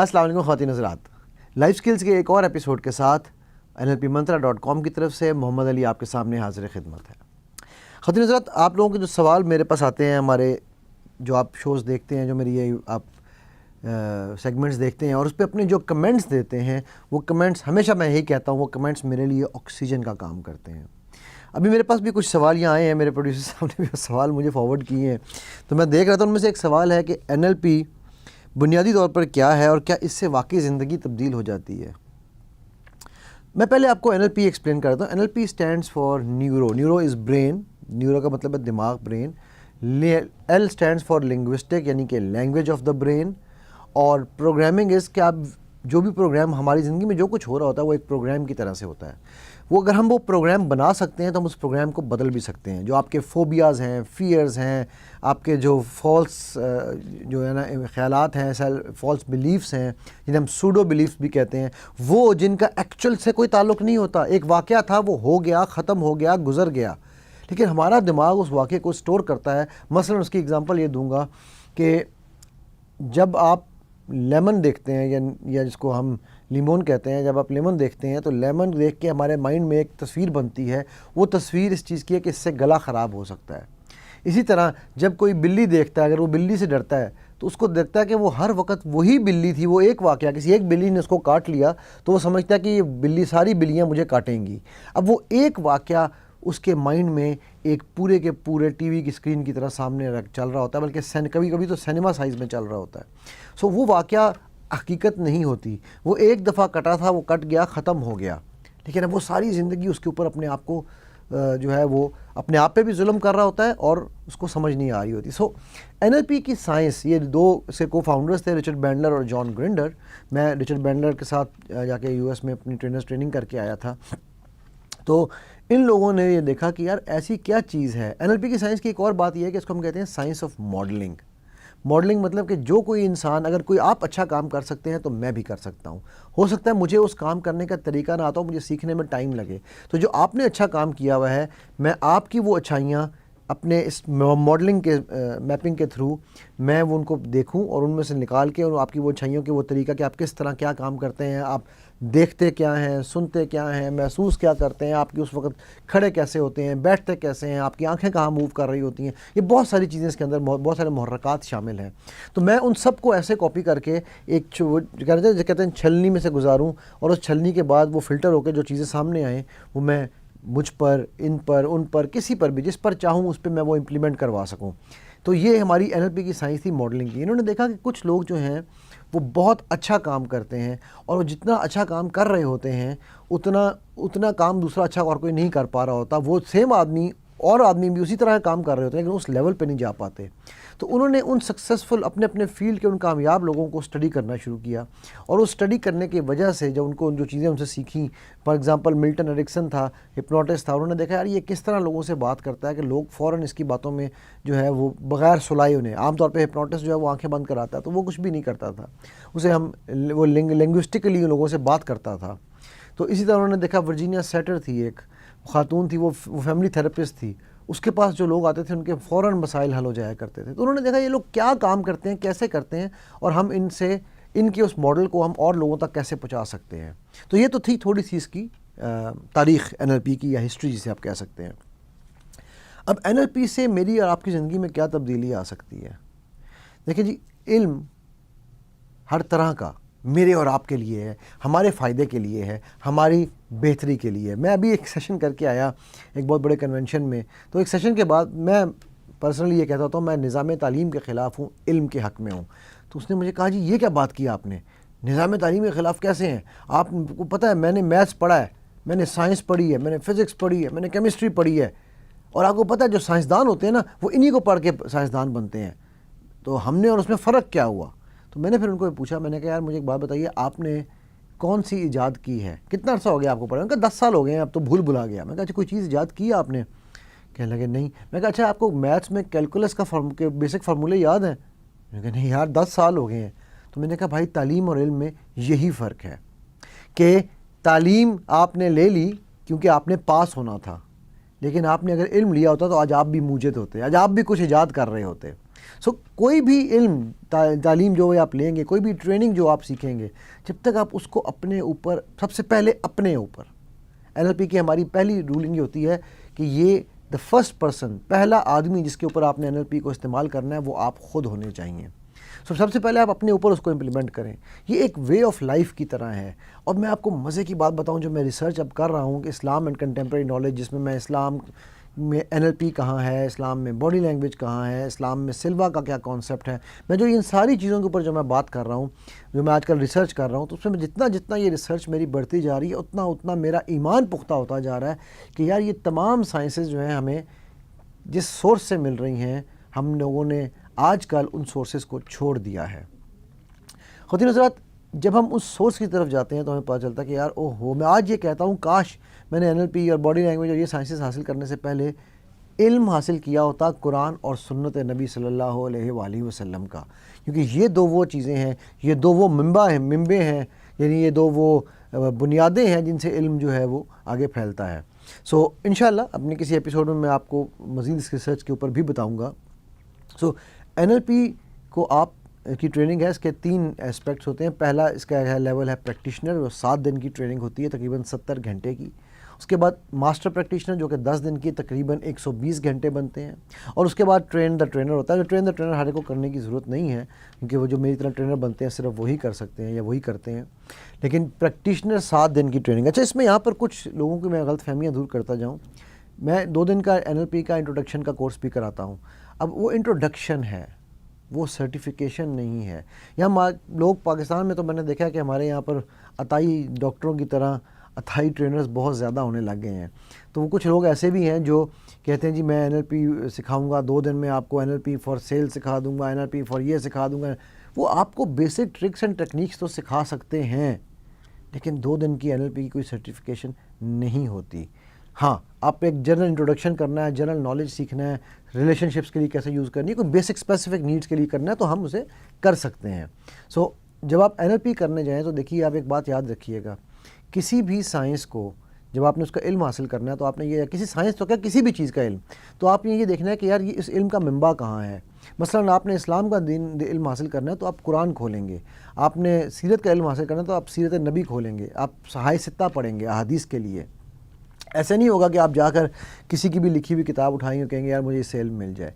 السلام علیکم خواتین حضرات، لائف سکلز کے ایک اور ایپیسوڈ کے ساتھ NLPmantra.com کی طرف سے محمد علی آپ کے سامنے حاضر خدمت ہے۔ خواتین حضرات، آپ لوگوں کے جو سوال میرے پاس آتے ہیں، ہمارے جو آپ شوز دیکھتے ہیں، جو میری یہ آپ سیگمنٹس دیکھتے ہیں اور اس پہ اپنے جو کمنٹس دیتے ہیں، وہ کمنٹس ہمیشہ میں یہی کہتا ہوں، وہ کمنٹس میرے لیے آکسیجن کا کام کرتے ہیں۔ ابھی میرے پاس بھی کچھ سوال یہاں آئے ہیں، میرے پروڈیوسر صاحب نے بھی سوال مجھے فارورڈ کیے ہیں، تو میں دیکھ رہا تھا۔ ان میں سے ایک سوال ہے کہ NLP بنیادی طور پر کیا ہے اور کیا اس سے واقعی زندگی تبدیل ہو جاتی ہے؟ میں پہلے آپ کو NLP ایکسپلین کرتا ہوں۔ NLP stands for neuro is brain, neuro کا مطلب ہے دماغ، brain. L stands for linguistic, یعنی کہ لینگویج آف دا برین، اور پروگرامنگ از کہ آپ جو بھی پروگرام ہماری زندگی میں جو کچھ ہو رہا ہوتا ہے وہ ایک پروگرام کی طرح سے ہوتا ہے۔ وہ اگر ہم وہ پروگرام بنا سکتے ہیں تو ہم اس پروگرام کو بدل بھی سکتے ہیں۔ جو آپ کے فوبیاز ہیں، فیئرز ہیں، آپ کے جو فالس جو ہے نا خیالات ہیں، فالس بلیفس ہیں، جنہیں ہم سوڈو بلیفس بھی کہتے ہیں، وہ جن کا ایکچوئل سے کوئی تعلق نہیں ہوتا، ایک واقعہ تھا، وہ ہو گیا، ختم ہو گیا، گزر گیا، لیکن ہمارا دماغ اس واقعے کو سٹور کرتا ہے۔ مثلا اس کی اگزامپل یہ دوں گا کہ جب آپ لیمن دیکھتے ہیں یا جس کو ہم لیمون کہتے ہیں، جب آپ لیمن دیکھتے ہیں تو لیمن دیکھ کے ہمارے مائنڈ میں ایک تصویر بنتی ہے، وہ تصویر اس چیز کی ہے کہ اس سے گلا خراب ہو سکتا ہے۔ اسی طرح جب کوئی بلی دیکھتا ہے، اگر وہ بلی سے ڈرتا ہے تو اس کو دیکھتا ہے کہ وہ ہر وقت وہی بلی تھی، وہ ایک واقعہ، کسی ایک بلی نے اس کو کاٹ لیا تو وہ سمجھتا ہے کہ یہ بلی، ساری بلیاں مجھے کاٹیں گی۔ اب وہ ایک واقعہ اس کے مائنڈ میں ایک پورے کے پورے ٹی وی کی اسکرین کی طرح سامنے چل رہا ہوتا ہے، بلکہ کبھی کبھی تو سینما سائز میں چل رہا ہوتا ہے۔ وہ واقعہ حقیقت نہیں ہوتی، وہ ایک دفعہ کٹا تھا، وہ کٹ گیا، ختم ہو گیا، لیکن اب وہ ساری زندگی اس کے اوپر اپنے آپ کو جو ہے وہ اپنے آپ پہ بھی ظلم کر رہا ہوتا ہے اور اس کو سمجھ نہیں آ رہی ہوتی۔ NLP کی سائنس، یہ دو سے کو فاؤنڈرز تھے، رچرڈ بینڈلر اور جان گرنڈر۔ میں رچرڈ بینڈلر کے ساتھ جا کے US میں اپنی ٹریننگ کر کے آیا تھا، تو ان لوگوں نے یہ دیکھا کہ یار ایسی کیا چیز ہے۔ NLP کی سائنس کی ایک اور بات یہ ہے کہ اس کو ہم کہتے ہیں سائنس آف ماڈلنگ۔ ماڈلنگ مطلب کہ جو کوئی انسان، اگر کوئی آپ اچھا کام کر سکتے ہیں تو میں بھی کر سکتا ہوں۔ ہو سکتا ہے مجھے اس کام کرنے کا طریقہ نہ آتا ہو، مجھے سیکھنے میں ٹائم لگے، تو جو آپ نے اچھا کام کیا ہوا ہے، میں آپ کی وہ اچھائیاں اپنے اس ماڈلنگ کے میپنگ کے تھرو میں وہ ان کو دیکھوں اور ان میں سے نکال کے، اور آپ کی وہ اچھائیوں کے وہ طریقہ کہ آپ کس طرح کیا کام کرتے ہیں، آپ دیکھتے کیا ہیں، سنتے کیا ہیں، محسوس کیا کرتے ہیں، آپ کی اس وقت کھڑے کیسے ہوتے ہیں، بیٹھتے کیسے ہیں، آپ کی آنکھیں کہاں موو کر رہی ہوتی ہیں، یہ بہت ساری چیزیں اس کے اندر، بہت سارے محرکات شامل ہیں۔ تو میں ان سب کو ایسے کاپی کر کے ایک کہتے ہیں چھلنی میں سے گزاروں، اور اس چھلنی کے بعد وہ فلٹر ہو کے جو چیزیں سامنے آئیں وہ میں مجھ پر، ان پر، کسی پر بھی، جس پر چاہوں اس پہ میں وہ امپلیمنٹ کروا سکوں۔ تو یہ ہماری NLP کی سائنس تھی، ماڈلنگ کی۔ انہوں نے دیکھا کہ کچھ لوگ جو ہیں وہ بہت اچھا کام کرتے ہیں، اور وہ جتنا اچھا کام کر رہے ہوتے ہیں اتنا کام دوسرا اچھا اور کوئی نہیں کر پا رہا ہوتا۔ وہ سیم آدمی بھی اسی طرح کام کر رہے ہوتے ہیں لیکن اس لیول پہ نہیں جا پاتے۔ تو انہوں نے ان سکسیزفل اپنے فیلڈ کے ان کامیاب لوگوں کو اسٹڈی کرنا شروع کیا، اور اس اسٹڈی کرنے کی وجہ سے جب ان کو جو چیزیں ان سے سیکھیں، فار ایگزامپل ملٹن ایرکسن تھا، ہپنوٹسٹ تھا، انہوں نے دیکھا یار یہ کس طرح لوگوں سے بات کرتا ہے کہ لوگ فوراً اس کی باتوں میں جو ہے وہ بغیر سلائے، انہیں عام طور پہ ہپنوٹسٹ جو ہے وہ آنکھیں بند کراتا ہے، تو وہ کچھ بھی نہیں کرتا تھا، اسے وہ لینگوسٹکلی لوگوں سے بات کرتا تھا۔ تو اسی طرح انہوں نے دیکھا ورجینیا سیٹر تھی، ایک خاتون تھی، وہ فیملی تھراپسٹ تھی، اس کے پاس جو لوگ آتے تھے ان کے فوراً مسائل حل ہو جایا کرتے تھے۔ تو انہوں نے دیکھا یہ لوگ کیا کام کرتے ہیں، کیسے کرتے ہیں، اور ہم ان کے اس ماڈل کو ہم اور لوگوں تک کیسے پہنچا سکتے ہیں۔ تو یہ تو تھی تھوڑی سی اس کی تاریخ NLP کی، یا ہسٹری جسے آپ کہہ سکتے ہیں۔ اب NLP سے میری اور آپ کی زندگی میں کیا تبدیلی آ سکتی ہے؟ دیکھیں جی، علم ہر طرح کا میرے اور آپ کے لیے ہے، ہمارے فائدے کے لیے ہے، ہماری بہتری کے لیے ہے۔ میں ابھی ایک سیشن کر کے آیا ایک بہت بڑے کنونشن میں، تو ایک سیشن کے بعد میں پرسنلی یہ کہتا ہوں میں نظام تعلیم کے خلاف ہوں، علم کے حق میں ہوں۔ تو اس نے مجھے کہا جی یہ کیا بات کی آپ نے، نظام تعلیم کے خلاف کیسے ہیں آپ؟ کو پتہ ہے میں نے میتھس پڑھا ہے، میں نے سائنس پڑھی ہے، میں نے فزکس پڑھی ہے، میں نے کیمسٹری پڑھی ہے، اور آپ کو پتہ ہے جو سائنسدان ہوتے ہیں نا وہ انہی کو پڑھ کے سائنسدان بنتے ہیں، تو ہم نے اور اس میں فرق کیا ہوا؟ تو میں نے پھر ان کو پوچھا، میں نے کہا یار مجھے ایک بات بتائیے، آپ نے کون سی ایجاد کی ہے، کتنا عرصہ ہو گیا آپ کو پڑھا؟ میں نے کہا 10 سال ہو گئے ہیں، اب تو بھلا گیا۔ میں نے کہا اچھا کوئی چیز ایجاد کی ہے آپ نے؟ کہنے لگے نہیں۔ میں نے کہا اچھا آپ کو میتھس میں کیلکولس کا بیسک فارمولے یاد ہیں؟ میں نے کہا نہیں یار 10 سال ہو گئے ہیں۔ تو میں نے کہا بھائی تعلیم اور علم میں یہی فرق ہے کہ تعلیم آپ نے لے لی کیونکہ آپ نے پاس ہونا تھا، لیکن آپ نے اگر علم لیا ہوتا تو آج آپ بھی موجد ہوتے، آج آپ بھی کچھ ایجاد کر رہے ہوتے۔ کوئی بھی علم تعلیم جو آپ لیں گے, کوئی بھی ٹریننگ جو آپ سیکھیں گے, جب تک آپ اس کو اپنے اوپر, سب سے پہلے اپنے اوپر, NLP کی ہماری پہلی رولنگ یہ ہوتی ہے کہ یہ دا فرسٹ پرسن, پہلا آدمی جس کے اوپر آپ نے NLP کو استعمال کرنا ہے وہ آپ خود ہونے چاہیے. سب سے پہلے آپ اپنے اوپر اس کو امپلیمنٹ کریں. یہ ایک وے آف لائف کی طرح ہے. اور میں آپ کو مزے کی بات بتاؤں, جو میں ریسرچ اب کر رہا ہوں کہ اسلام اینڈ کنٹمپریری نالج, جس میں اسلام میں NLP کہاں ہے, اسلام میں باڈی لینگویج کہاں ہے, اسلام میں سلوا کا کیا کانسیپٹ ہے, میں جو ان ساری چیزوں کے اوپر جو میں بات کر رہا ہوں, جو میں آج کل ریسرچ کر رہا ہوں, تو اس میں جتنا یہ ریسرچ میری بڑھتی جا رہی ہے اتنا میرا ایمان پختہ ہوتا جا رہا ہے کہ یار یہ تمام سائنسز جو ہیں ہمیں جس سورس سے مل رہی ہیں, ہم لوگوں نے آج کل ان سورسز کو چھوڑ دیا ہے. خواتین حضرات, جب ہم اس سورس کی طرف جاتے ہیں تو ہمیں پتہ چلتا ہے کہ یار میں آج یہ کہتا ہوں کاش میں نے NLP اور باڈی لینگویج اور یہ سائنسز حاصل کرنے سے پہلے علم حاصل کیا ہوتا قرآن اور سنت نبی صلی اللہ علیہ وآلہ وسلم کا, کیونکہ یہ دو وہ چیزیں ہیں, یہ دو وہ منبع ہیں, یعنی یہ دو وہ بنیادیں ہیں جن سے علم جو ہے وہ آگے پھیلتا ہے. انشاءاللہ اپنے کسی ایپیسوڈ میں آپ کو مزید اس ریسرچ کے اوپر بھی بتاؤں گا. NLP کو آپ کی ٹریننگ ہے, اس کے 3 اسپیکٹس ہوتے ہیں. پہلا اس کا لیول ہے پریکٹیشنر, وہ 7 دن کی ٹریننگ ہوتی ہے, تقریباً 70 گھنٹے کی. اس کے بعد ماسٹر پریکٹیشنر جو کہ 10 دن کی, تقریباً 120 گھنٹے بنتے ہیں. اور اس کے بعد ٹرین دا ٹرینر ہوتا ہے. ٹرین دا ٹرینر ہر ایک کو کرنے کی ضرورت نہیں ہے, کیونکہ وہ جو میری طرح ٹرینر بنتے ہیں صرف وہی کر سکتے ہیں یا وہی کرتے ہیں. لیکن پریکٹیشنر 7 دن کی ٹریننگ. اچھا, اس میں یہاں پر کچھ لوگوں کی میں غلط فہمیاں دور کرتا جاؤں. میں 2 دن کا NLP کا انٹروڈکشن کا کورس بھی کراتا ہوں. اب وہ انٹروڈکشن ہے, وہ سرٹیفیکیشن نہیں ہے. یہاں لوگ پاکستان میں تو میں نے دیکھا ہے کہ ہمارے یہاں پر عطائی ڈاکٹروں کی طرح عطائی ٹرینرز بہت زیادہ ہونے لگ گئے ہیں. تو وہ کچھ لوگ ایسے بھی ہیں جو کہتے ہیں جی میں NLP سکھاؤں گا, 2 دن میں آپ کو NLP فار سیل سکھا دوں گا, NLP فار یہ سکھا دوں گا. وہ آپ کو بیسک ٹرکس اینڈ ٹیکنیکس تو سکھا سکتے ہیں, لیکن 2 دن کی NLP کی کوئی سرٹیفیکیشن نہیں ہوتی. ہاں, آپ ایک جنرل انٹروڈکشن کرنا ہے, جنرل نالج سیکھنا ہے, ریلیشن شپس کے لیے کیسے یوز کرنی ہے, کوئی بیسک اسپیسیفک نیڈس کے لیے کرنا ہے تو ہم اسے کر سکتے ہیں. جب آپ NLP کرنے جائیں تو دیکھیے, آپ ایک بات یاد رکھیے گا, کسی بھی سائنس کو جب آپ نے اس کا علم حاصل کرنا ہے تو آپ نے یہ, کسی سائنس تو کیا کسی بھی چیز کا علم, تو آپ نے یہ دیکھنا ہے کہ یار یہ اس علم کا منبع کہاں ہے. مثلا آپ نے اسلام کا علم حاصل کرنا ہے تو آپ قرآن کھولیں گے. آپ نے سیرت کا علم حاصل کرنا ہے تو آپ سیرت نبی کھولیں گے, آپ صحائح ستہ پڑھیں گے احادیث کے لیے. ایسا نہیں ہوگا کہ آپ جا کر کسی کی بھی لکھی ہوئی کتاب اٹھائیں گے اور کہیں گے یار مجھے اس سے علم مل جائے.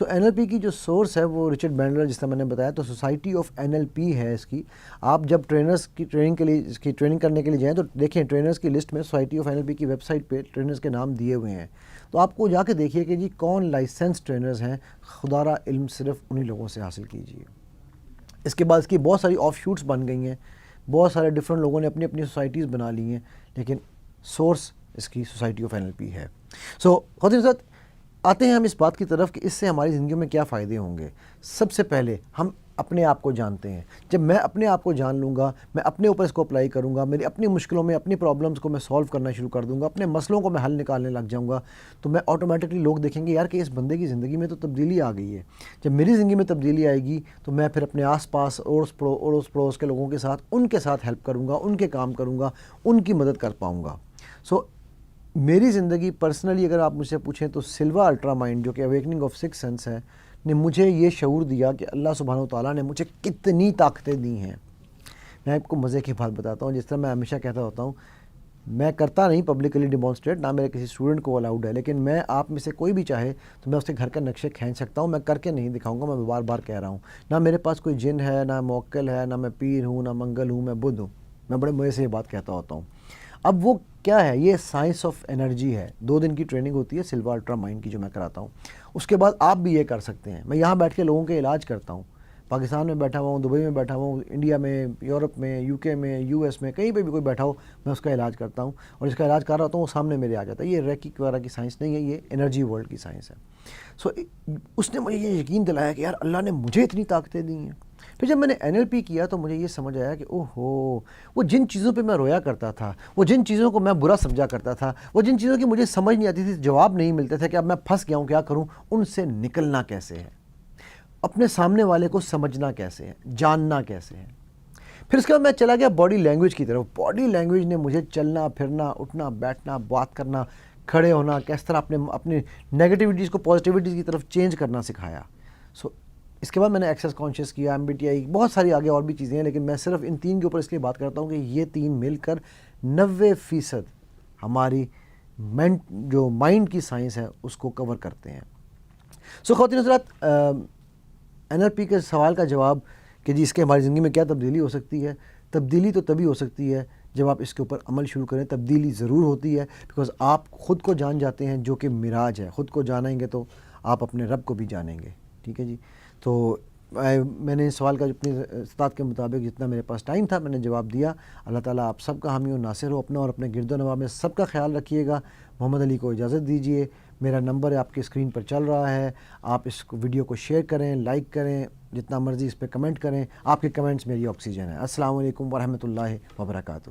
NLP کی جو سورس ہے وہ رچرڈ بینڈلر, جس طرح میں نے بتایا, تو سوسائٹی آف NLP ہے اس کی. آپ جب ٹرینرز کی ٹریننگ کے لیے, اس کی ٹریننگ کرنے کے لیے جائیں تو دیکھیں ٹرینرز کی لسٹ میں سوسائٹی آف NLP کی ویب سائٹ پہ ٹرینرز کے نام دیے ہوئے ہیں. تو آپ کو جا کے دیکھیے کہ جی کون لائسنس ٹرینرز ہیں, خدا را علم صرف انہی لوگوں سے حاصل کیجیے. اس کے بعد اس کی بہت ساری آف شوٹس بن گئی ہیں, بہت سارے ڈفرینٹ لوگوں نے اپنی اپنی سوسائٹیز بنا لی ہیں, لیکن سورس اس کی سوسائٹی آف NLP ہے. خواتین حضرات, آتے ہیں ہم اس بات کی طرف کہ اس سے ہماری زندگیوں میں کیا فائدے ہوں گے. سب سے پہلے ہم اپنے آپ کو جانتے ہیں. جب میں اپنے آپ کو جان لوں گا, میں اپنے اوپر اس کو اپلائی کروں گا, میری اپنی مشکلوں میں اپنی پرابلمس کو میں سولو کرنا شروع کر دوں گا, اپنے مسئلوں کو میں حل نکالنے لگ جاؤں گا, تو میں آٹومیٹکلی لوگ دیکھیں گے یار کہ اس بندے کی زندگی میں تو تبدیلی آ گئی ہے. جب میری زندگی میں تبدیلی آئے گی تو میں پھر اپنے آس پاس اڑوس پڑوس کے لوگوں کے ساتھ, ان کے ساتھ ہیلپ کروں گا, ان کے کام کروں گا, ان کی مدد کر پاؤں گا. میری زندگی پرسنلی اگر آپ مجھ سے پوچھیں تو سلوا الٹرا مائنڈ, جو کہ اویکننگ آف 6 سینس ہے, نے مجھے یہ شعور دیا کہ اللہ سبحانہ و تعالیٰ نے مجھے کتنی طاقتیں دی ہیں. میں آپ کو مزے کی بات بتاتا ہوں, جس طرح میں ہمیشہ کہتا ہوتا ہوں, میں کرتا نہیں پبلکلی ڈیمانسٹریٹ, نہ میرے کسی اسٹوڈنٹ کو الاؤڈ ہے, لیکن میں آپ میں سے کوئی بھی چاہے تو میں اس کے گھر کا نقشے کھینچ سکتا ہوں. میں کر کے نہیں دکھاؤں گا, میں بار بار کہہ رہا ہوں. نہ میرے پاس کوئی جن ہے, نہ موکل ہے, نہ میں پیر ہوں, نہ منگل ہوں, میں بدھ ہوں. میں بڑے مزے سے یہ بات کہتا ہوتا ہوں. اب وہ کیا ہے, یہ سائنس آف انرجی ہے. 2 دن کی ٹریننگ ہوتی ہے سلوا الٹرا مائنڈ کی, جو میں کراتا ہوں. اس کے بعد آپ بھی یہ کر سکتے ہیں. میں یہاں بیٹھ کے لوگوں کے علاج کرتا ہوں, پاکستان میں بیٹھا ہوا ہوں, دبئی میں بیٹھا ہوا ہوں, انڈیا میں, یورپ میں, UK میں, US میں, کہیں پہ بھی کوئی بیٹھا ہو, میں اس کا علاج کرتا ہوں. اور جس کا علاج کر رہا ہوتا ہوں وہ سامنے میرے آ جاتا ہے. یہ ریکی وغیرہ کی سائنس نہیں ہے, یہ انرجی ورلڈ کی سائنس ہے. اس نے مجھے یہ یقین دلایا کہ یار اللہ نے مجھے اتنی طاقتیں دی ہیں. پھر جب میں نے NLP کیا تو مجھے یہ سمجھ آیا کہ اوہو, وہ جن چیزوں پہ میں رویا کرتا تھا, وہ جن چیزوں کو میں برا سمجھا کرتا تھا, وہ جن چیزوں کی مجھے سمجھ نہیں آتی تھی, جواب نہیں ملتے تھے کہ اب میں پھنس گیا ہوں, کیا کروں, ان سے نکلنا کیسے ہے, اپنے سامنے والے کو سمجھنا کیسے ہے, جاننا کیسے ہے. پھر اس کے بعد میں چلا گیا باڈی لینگویج کی طرف. باڈی لینگویج نے مجھے چلنا پھرنا, اٹھنا بیٹھنا, بات کرنا, کھڑے ہونا, کس طرح اپنی نگیٹیوٹیز کو پازیٹیوٹیز کی طرف چینج کرنا سکھایا. اس کے بعد میں نے ایکسیس کانشیس کیا، MBTI، بہت ساری آگے اور بھی چیزیں ہیں، لیکن میں صرف ان 3 کے اوپر اس لیے بات کرتا ہوں کہ یہ 3 مل کر 90% ہماری جو مائنڈ کی سائنس ہے اس کو کور کرتے ہیں۔ خواتین حضرات، NLP کے سوال کا جواب کہ جی اس کے ہماری زندگی میں کیا تبدیلی ہو سکتی ہے، تبدیلی تو تبھی ہو سکتی ہے جب آپ اس کے اوپر عمل شروع کریں۔ تبدیلی ضرور ہوتی ہے بیکاز آپ خود کو جان جاتے ہیں، جو کہ معراج ہے۔ خود کو جانیں گے تو آپ اپنے رب کو بھی جانیں گے، ٹھیک ہے جی۔ تو میں نے اس سوال کا اپنی استطاعت کے مطابق جتنا میرے پاس ٹائم تھا میں نے جواب دیا۔ اللہ تعالیٰ آپ سب کا حامی و ناصر ہو، اپنا اور اپنے گرد و نواح میں سب کا خیال رکھیے گا۔ محمد علی کو اجازت دیجیے، میرا نمبر ہے آپ کی اسکرین پر چل رہا ہے، آپ اس ویڈیو کو شیئر کریں، لائک کریں، جتنا مرضی اس پہ کمنٹ کریں، آپ کے کمنٹس میری آکسیجن ہے۔ السلام علیکم ورحمۃ اللہ وبرکاتہ۔